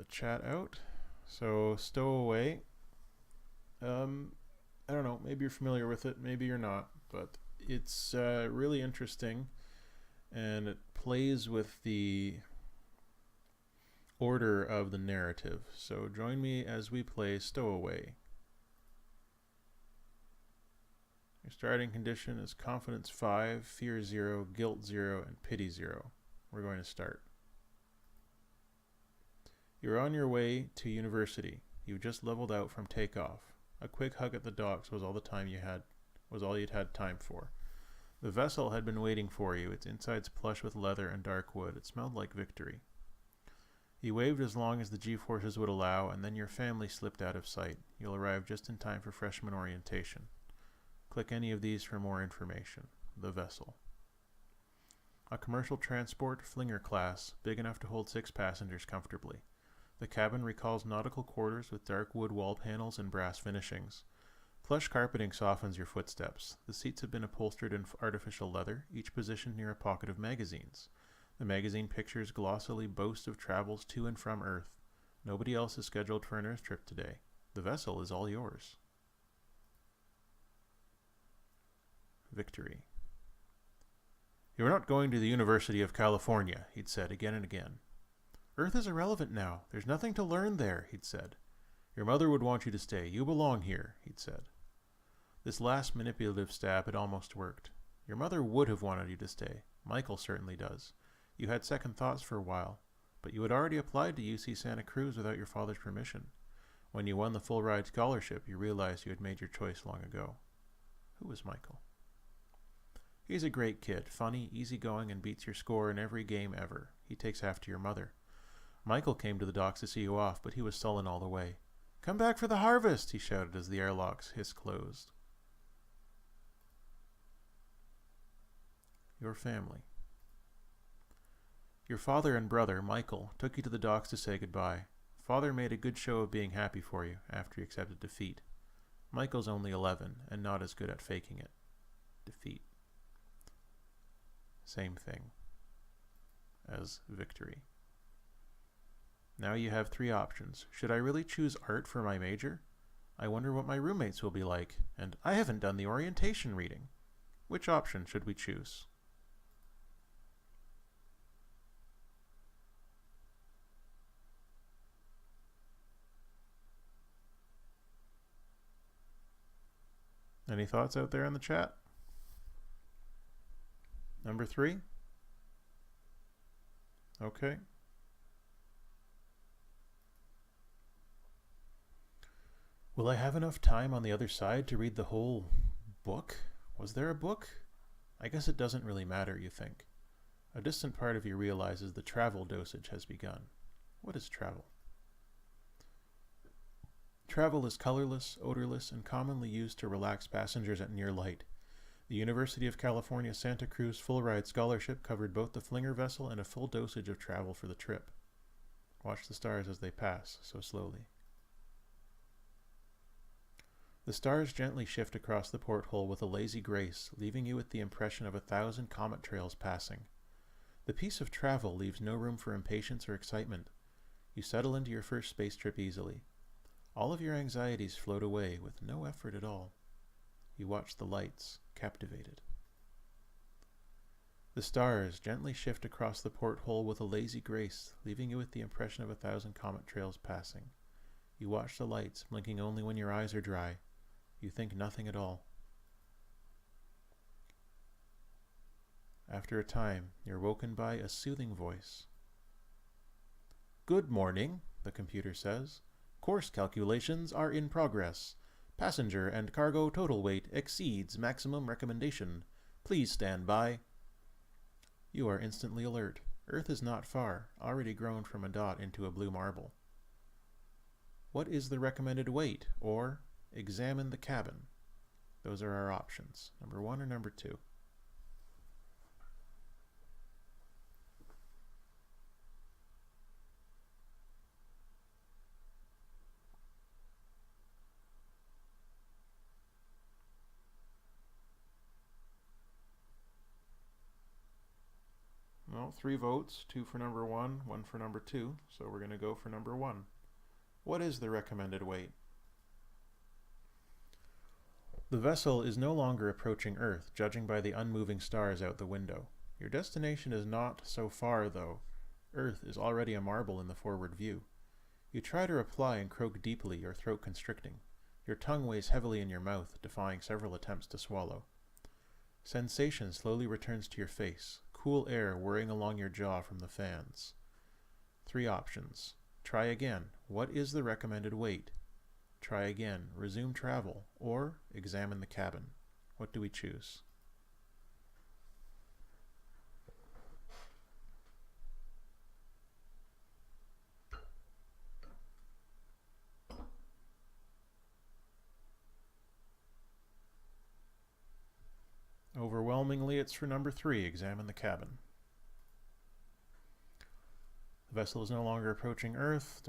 chat out. So, Stowaway. I don't know. Maybe you're familiar with it. Maybe you're not. But it's really interesting, and it plays with the order of the narrative. So join me as we play Stowaway. Your starting condition is confidence 5, fear 0, guilt 0, and pity 0. We're going to start. You're on your way to university. You've just leveled out from takeoff. A quick hug at the docks was all you'd had time for. The vessel had been waiting for you, its insides plush with leather and dark wood. It smelled like victory. You waved as long as the G-forces would allow, and then your family slipped out of sight. You'll arrive just in time for freshman orientation. Click any of these for more information. The vessel. A commercial transport, Flinger class, big enough to hold 6 passengers comfortably. The cabin recalls nautical quarters with dark wood wall panels and brass finishings. Plush carpeting softens your footsteps. The seats have been upholstered in artificial leather, each positioned near a pocket of magazines. The magazine pictures glossily boast of travels to and from Earth. Nobody else is scheduled for an Earth trip today. The vessel is all yours. Victory. You're not going to the University of California, he'd said again and again. Earth is irrelevant now. There's nothing to learn there, he'd said. Your mother would want you to stay. You belong here, he'd said. This last manipulative stab had almost worked. Your mother would have wanted you to stay. Michael certainly does. You had second thoughts for a while, but you had already applied to UC Santa Cruz without your father's permission. When you won the full-ride scholarship, you realized you had made your choice long ago. Who was Michael? He's a great kid, funny, easygoing, and beats your score in every game ever. He takes after your mother. Michael came to the docks to see you off, but he was sullen all the way. Come back for the harvest, he shouted as the airlocks hissed closed. Your family. Your father and brother, Michael, took you to the docks to say goodbye. Father made a good show of being happy for you after he accepted defeat. Michael's only 11 and not as good at faking it. Defeat. Same thing as victory. Now you have 3 options. Should I really choose art for my major? I wonder what my roommates will be like. And I haven't done the orientation reading. Which option should we choose? Any thoughts out there in the chat? Number 3? Okay. Will I have enough time on the other side to read the whole book? Was there a book? I guess it doesn't really matter, you think. A distant part of you realizes the travel dosage has begun. What is travel? Travel is colorless, odorless, and commonly used to relax passengers at near light. The University of California Santa Cruz full-ride scholarship covered both the Flinger vessel and a full dosage of travel for the trip. Watch the stars as they pass, so slowly. The stars gently shift across the porthole with a lazy grace, leaving you with the impression of 1,000 comet trails passing. The peace of travel leaves no room for impatience or excitement. You settle into your first space trip easily. All of your anxieties float away with no effort at all. You watch the lights, captivated. The stars gently shift across the porthole with a lazy grace, leaving you with the impression of 1,000 comet trails passing. You watch the lights, blinking only when your eyes are dry. You think nothing at all. After a time, you're woken by a soothing voice. Good morning, the computer says. Course calculations are in progress. Passenger and cargo total weight exceeds maximum recommendation. Please stand by. You are instantly alert. Earth is not far, already grown from a dot into a blue marble. What is the recommended weight? Or, examine the cabin. Those are our options. Number 1 or number 2? Well, 3 votes, 2 for number 1, 1 for number 2, so we're going to go for number 1. What is the recommended weight? The vessel is no longer approaching Earth, judging by the unmoving stars out the window. Your destination is not so far, though. Earth is already a marble in the forward view. You try to reply and croak deeply, your throat constricting. Your tongue weighs heavily in your mouth, defying several attempts to swallow. Sensation slowly returns to your face, cool air whirring along your jaw from the fans. 3 options. Try again. What is the recommended weight? Try again. Resume travel. Or examine the cabin. What do we choose? Overwhelmingly, it's for number 3, examine the cabin. The vessel is no longer approaching Earth.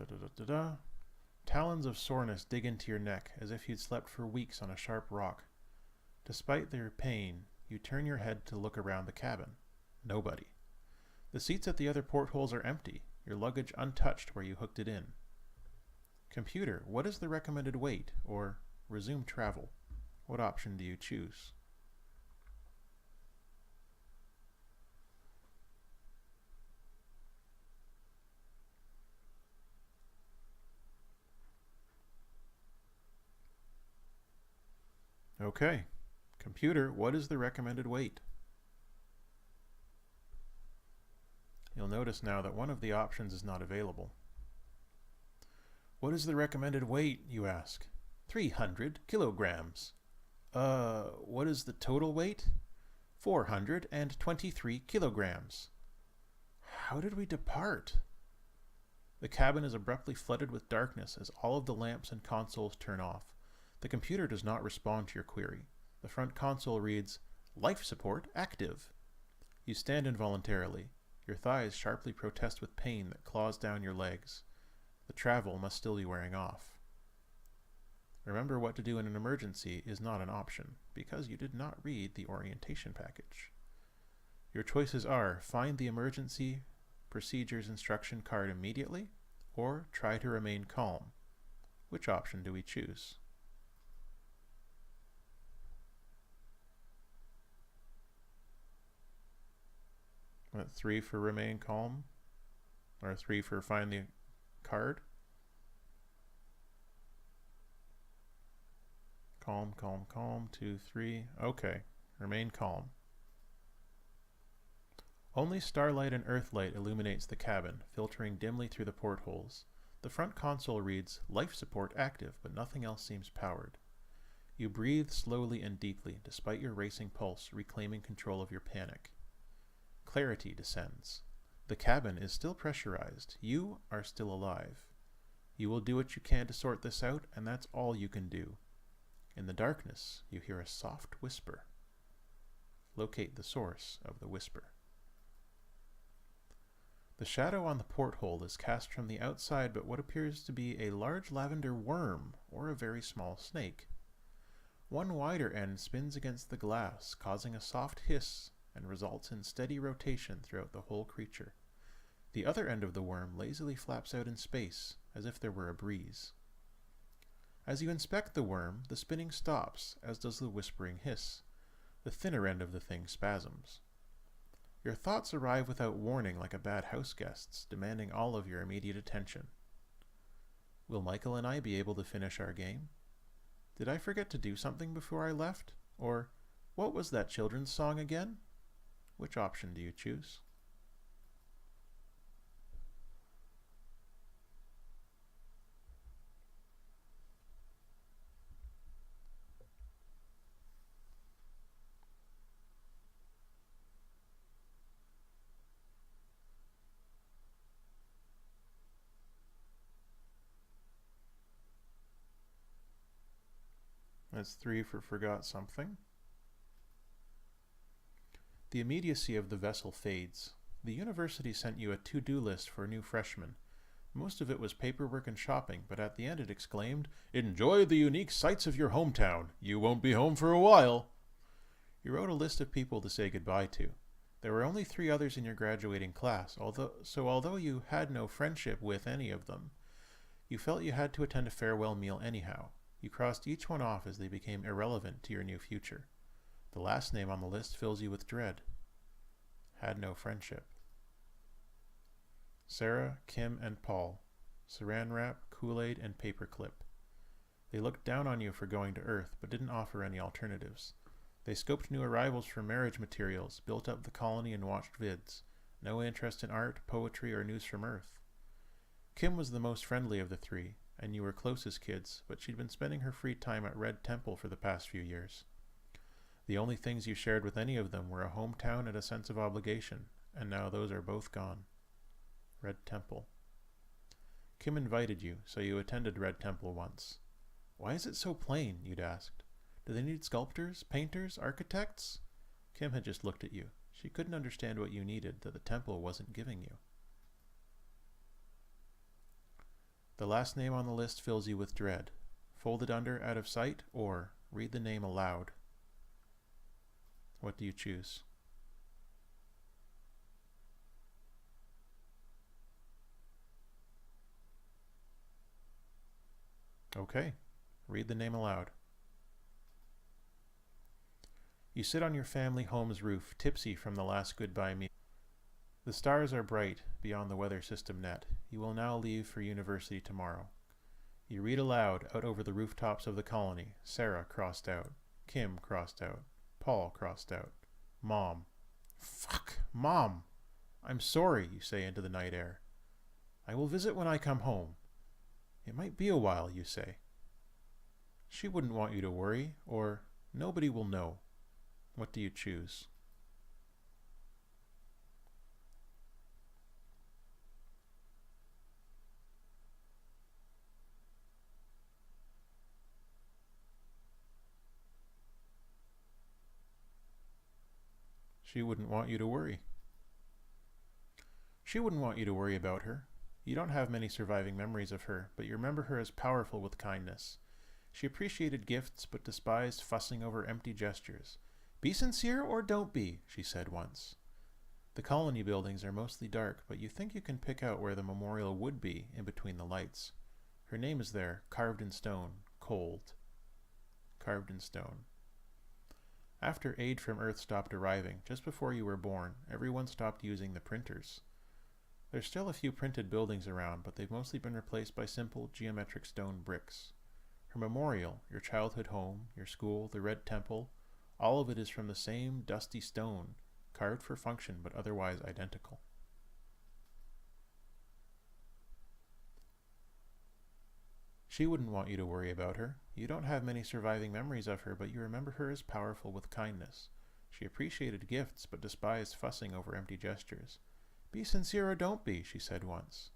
Talons of soreness dig into your neck, as if you'd slept for weeks on a sharp rock. Despite their pain, you turn your head to look around the cabin. Nobody. The seats at the other portholes are empty, your luggage untouched where you hooked it in. Computer, what is the recommended weight? Or resume travel. What option do you choose? Okay. Computer, what is the recommended weight? You'll notice now that one of the options is not available. What is the recommended weight, you ask? 300 kilograms. What is the total weight? 423 kilograms. How did we depart? The cabin is abruptly flooded with darkness as all of the lamps and consoles turn off. The computer does not respond to your query. The front console reads, "Life support active." You stand involuntarily. Your thighs sharply protest with pain that claws down your legs. The travel must still be wearing off. Remember what to do in an emergency is not an option, because you did not read the orientation package. Your choices are find the emergency procedures instruction card immediately, or try to remain calm. Which option do we choose? What, 3 for remain calm? Or 3 for find the card? Calm, calm, calm. 2, 3. Okay. Remain calm. Only starlight and earthlight illuminates the cabin, filtering dimly through the portholes. The front console reads, "Life support active," but nothing else seems powered. You breathe slowly and deeply, despite your racing pulse, reclaiming control of your panic. Clarity descends. The cabin is still pressurized. You are still alive. You will do what you can to sort this out, and that's all you can do. In the darkness, you hear a soft whisper. Locate the source of the whisper. The shadow on the porthole is cast from the outside but what appears to be a large lavender worm or a very small snake. One wider end spins against the glass, causing a soft hiss and results in steady rotation throughout the whole creature. The other end of the worm lazily flaps out in space, as if there were a breeze. As you inspect the worm, the spinning stops, as does the whispering hiss. The thinner end of the thing spasms. Your thoughts arrive without warning like a bad houseguest's, demanding all of your immediate attention. Will Michael and I be able to finish our game? Did I forget to do something before I left? Or, what was that children's song again? Which option do you choose? That's 3 for forgot something. The immediacy of the vessel fades. The university sent you a to-do list for new freshmen. Most of it was paperwork and shopping, but at the end it exclaimed, "Enjoy the unique sights of your hometown. You won't be home for a while." You wrote a list of people to say goodbye to. There were only 3 others in your graduating class, although you had no friendship with any of them, you felt you had to attend a farewell meal anyhow. You crossed each one off as they became irrelevant to your new future. The last name on the list fills you with dread. Had no friendship. Sarah, Kim, and Paul. Saran wrap, Kool-Aid, and paperclip. They looked down on you for going to Earth, but didn't offer any alternatives. They scoped new arrivals for marriage materials, built up the colony, and watched vids. No interest in art, poetry, or news from Earth. Kim was the most friendly of the 3, and you were close as kids, but she'd been spending her free time at Red Temple for the past few years. The only things you shared with any of them were a hometown and a sense of obligation, and now those are both gone. Red Temple. Kim invited you, so you attended Red Temple once. Why is it so plain? You'd asked. Do they need sculptors, painters, architects? Kim had just looked at you. She couldn't understand what you needed that the temple wasn't giving you. The last name on the list fills you with dread. Fold it under, out of sight, or read the name aloud. What do you choose? Okay, read the name aloud. You sit on your family home's roof, tipsy from the last goodbye meal. The stars are bright beyond the weather system net. You will now leave for university tomorrow. You read aloud out over the rooftops of the colony. Sarah crossed out. Kim crossed out. Paul crossed out. Mom. Fuck, Mom! I'm sorry, you say into the night air. I will visit when I come home. It might be a while, you say. She wouldn't want you to worry, or nobody will know. What do you choose? She wouldn't want you to worry. She wouldn't want you to worry about her. You don't have many surviving memories of her, but you remember her as powerful with kindness. She appreciated gifts, but despised fussing over empty gestures. Be sincere or don't be, she said once. The colony buildings are mostly dark, but you think you can pick out where the memorial would be in between the lights. Her name is there, carved in stone, cold. Carved in stone. After aid from Earth stopped arriving, just before you were born, everyone stopped using the printers. There's still a few printed buildings around, but they've mostly been replaced by simple geometric stone bricks. Her memorial, your childhood home, your school, the Red Temple, all of it is from the same dusty stone, carved for function but otherwise identical. She wouldn't want you to worry about her. You don't have many surviving memories of her, but you remember her as powerful with kindness. She appreciated gifts, but despised fussing over empty gestures. Be sincere or don't be, she said once.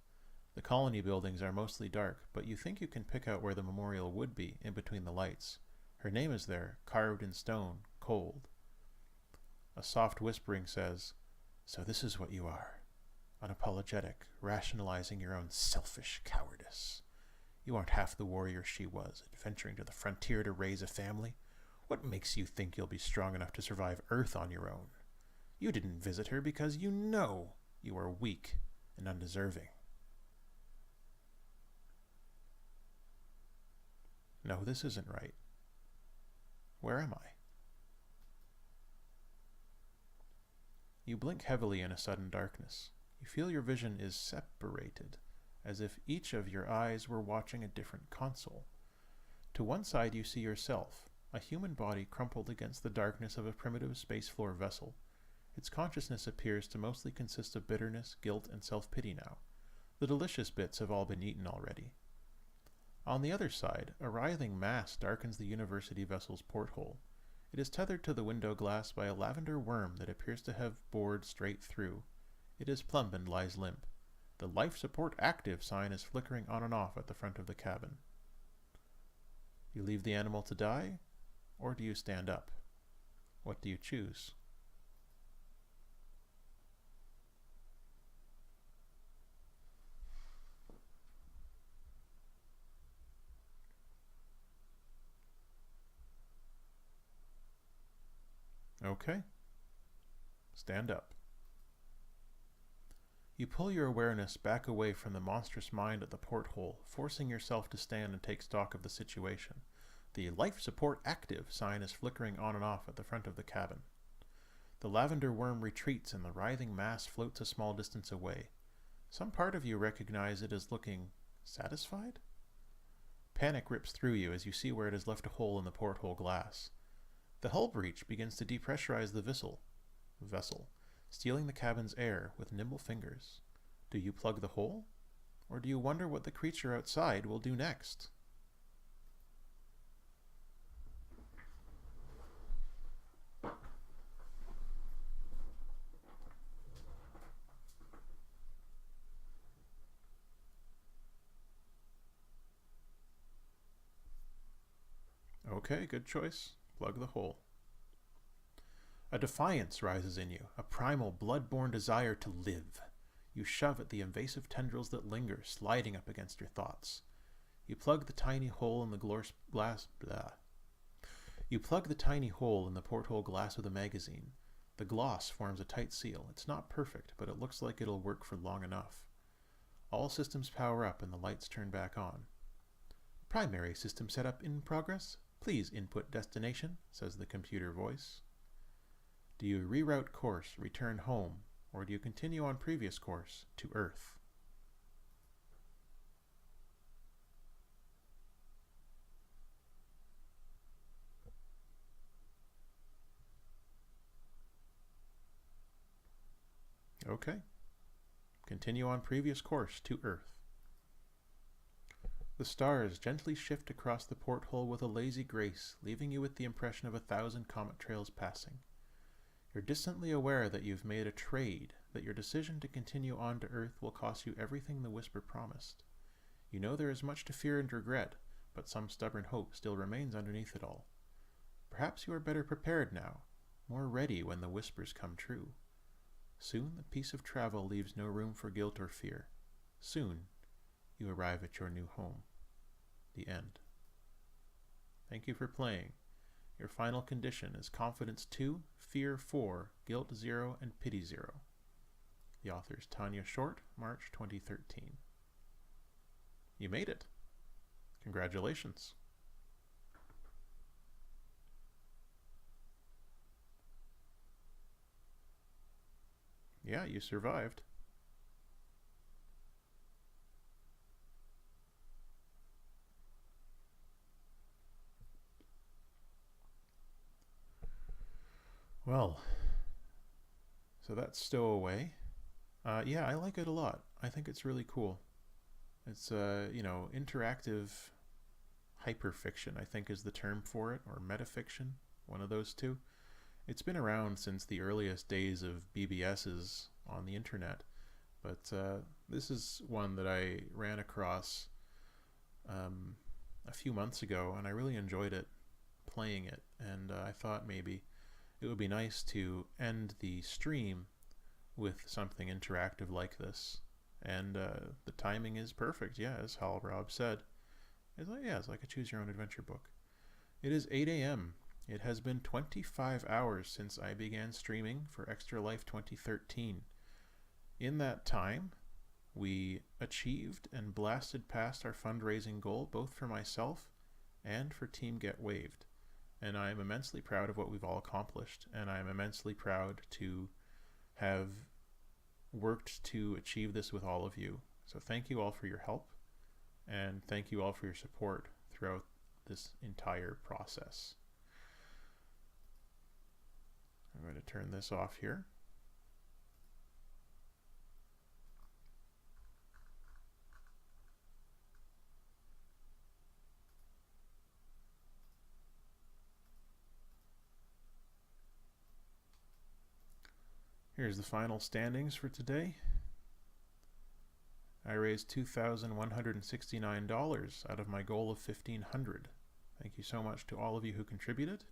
The colony buildings are mostly dark, but you think you can pick out where the memorial would be in between the lights. Her name is there, carved in stone, cold. A soft whispering says, So this is what you are. Unapologetic, rationalizing your own selfish cowardice. You aren't half the warrior she was, adventuring to the frontier to raise a family. What makes you think you'll be strong enough to survive Earth on your own? You didn't visit her because you know you are weak and undeserving. No, this isn't right. Where am I? You blink heavily in a sudden darkness. You feel your vision is separated, as if each of your eyes were watching a different console. To one side you see yourself, a human body crumpled against the darkness of a primitive spacefloor vessel. Its consciousness appears to mostly consist of bitterness, guilt, and self-pity now. The delicious bits have all been eaten already. On the other side, a writhing mass darkens the university vessel's porthole. It is tethered to the window glass by a lavender worm that appears to have bored straight through. It is plump and lies limp. The life support active sign is flickering on and off at the front of the cabin. You leave the animal to die, or do you stand up? What do you choose? Okay. Stand up. You pull your awareness back away from the monstrous mind at the porthole, forcing yourself to stand and take stock of the situation. The life support active sign is flickering on and off at the front of the cabin. The lavender worm retreats and the writhing mass floats a small distance away. Some part of you recognize it as looking satisfied? Panic rips through you as you see where it has left a hole in the porthole glass. The hull breach begins to depressurize the vessel, stealing the cabin's air with nimble fingers. Do you plug the hole? Or do you wonder what the creature outside will do next? Okay, good choice. Plug the hole. A defiance rises in you, a primal, blood-born desire to live. You shove at the invasive tendrils that linger, sliding up against your thoughts. You plug the tiny hole in the You plug the tiny hole in the porthole glass of the magazine. The gloss forms a tight seal. It's not perfect, but it looks like it'll work for long enough. All systems power up and the lights turn back on. Primary system setup in progress. Please input destination, says the computer voice. Do you reroute course, return home, or do you continue on previous course to Earth? Okay. Continue on previous course to Earth. The stars gently shift across the porthole with a lazy grace, leaving you with the impression of 1,000 comet trails passing. You're distantly aware that you've made a trade, that your decision to continue on to Earth will cost you everything the Whisper promised. You know there is much to fear and regret, but some stubborn hope still remains underneath it all. Perhaps you are better prepared now, more ready when the Whispers come true. Soon the peace of travel leaves no room for guilt or fear. Soon you arrive at your new home. The end. Thank you for playing. Your final condition is Confidence 2, Fear 4, Guilt 0, and Pity 0. The author is Tanya Short, March 2013. You made it. Congratulations. Yeah, you survived. Well, so that's Stowaway. Yeah, I like it a lot. I think it's really cool. It's, interactive hyperfiction, I think is the term for it, or metafiction, one of those two. It's been around since the earliest days of BBSs on the internet, but this is one that I ran across a few months ago, and I really enjoyed it, playing it, and I thought maybe it would be nice to end the stream with something interactive like this. And the timing is perfect, yeah, as Hal Rob said. It's like a choose your own adventure book. It is 8 a.m. It has been 25 hours since I began streaming for Extra Life 2013. In that time, we achieved and blasted past our fundraising goal, both for myself and for Team GetWaved. And I am immensely proud of what we've all accomplished, and I am immensely proud to have worked to achieve this with all of you. So thank you all for your help, and thank you all for your support throughout this entire process. I'm going to turn this off here. Here's the final standings for today. I raised $2,169 out of my goal of $1,500. Thank you so much to all of you who contributed.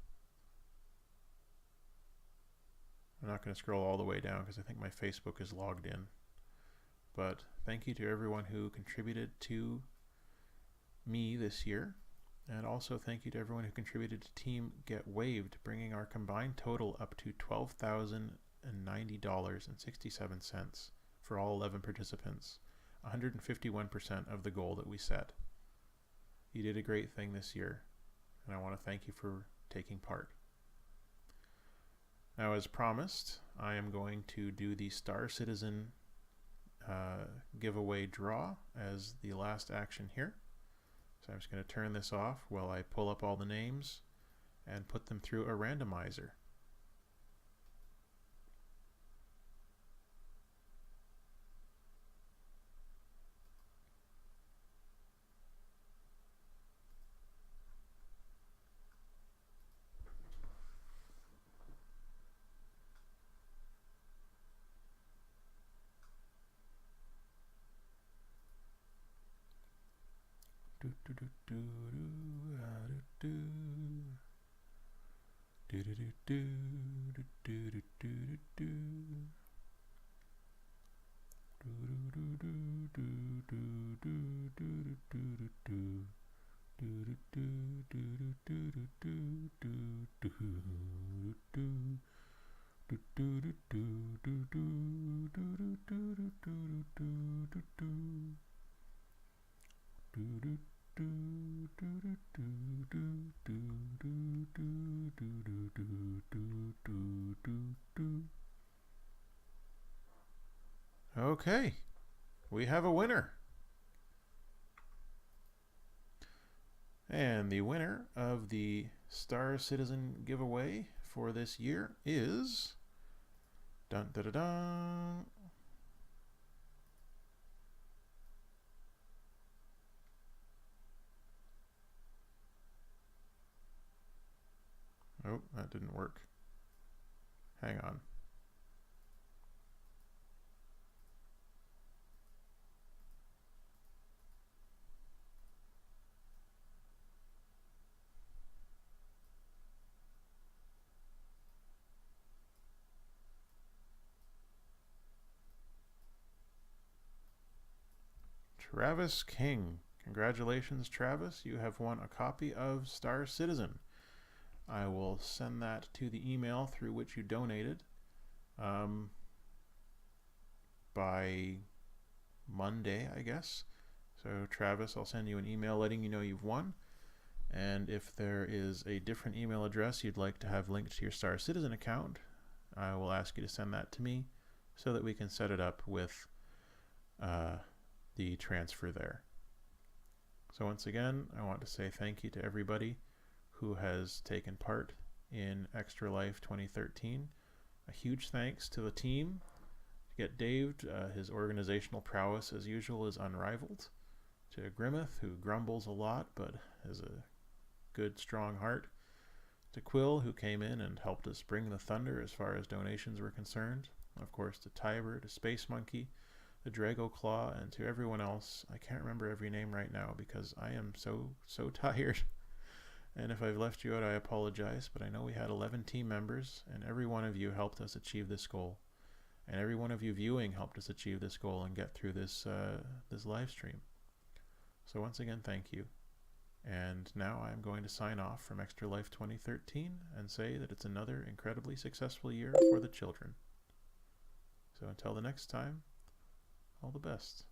I'm not going to scroll all the way down because I think my Facebook is logged in. But thank you to everyone who contributed to me this year. And also thank you to everyone who contributed to Team GetWaved, bringing our combined total up to $12,000. $190.67 for all 11 participants, 151% of the goal that we set. You did a great thing this year, and I want to thank you for taking part. Now, as promised, I am going to do the Star Citizen giveaway draw as the last action here. So I'm just going to turn this off while I pull up all the names and put them through a randomizer. Okay, we have a winner. And the winner of the Star Citizen giveaway for this year is dun da da dun. Oh, that didn't work. Hang on. Travis King. Congratulations, Travis. You have won a copy of Star Citizen. I will send that to the email through which you donated by Monday, I guess. So, Travis, I'll send you an email letting you know you've won. And if there is a different email address you'd like to have linked to your Star Citizen account, I will ask you to send that to me so that we can set it up with the transfer there. So once again, I want to say thank you to everybody who has taken part in Extra Life 2013. A huge thanks to the team. GetWaved, his organizational prowess as usual is unrivaled. To Grimmeth, who grumbles a lot but has a good strong heart. To Quill, who came in and helped us bring the thunder as far as donations were concerned. Of course to Tiber, to Space Monkey, the Drago Claw, and to everyone else. I can't remember every name right now because I am so tired. And if I've left you out, I apologize, but I know we had 11 team members, and every one of you helped us achieve this goal. And every one of you viewing helped us achieve this goal and get through this live stream. So once again, thank you. And now I'm going to sign off from Extra Life 2013 and say that it's another incredibly successful year for the children. So until the next time, all the best.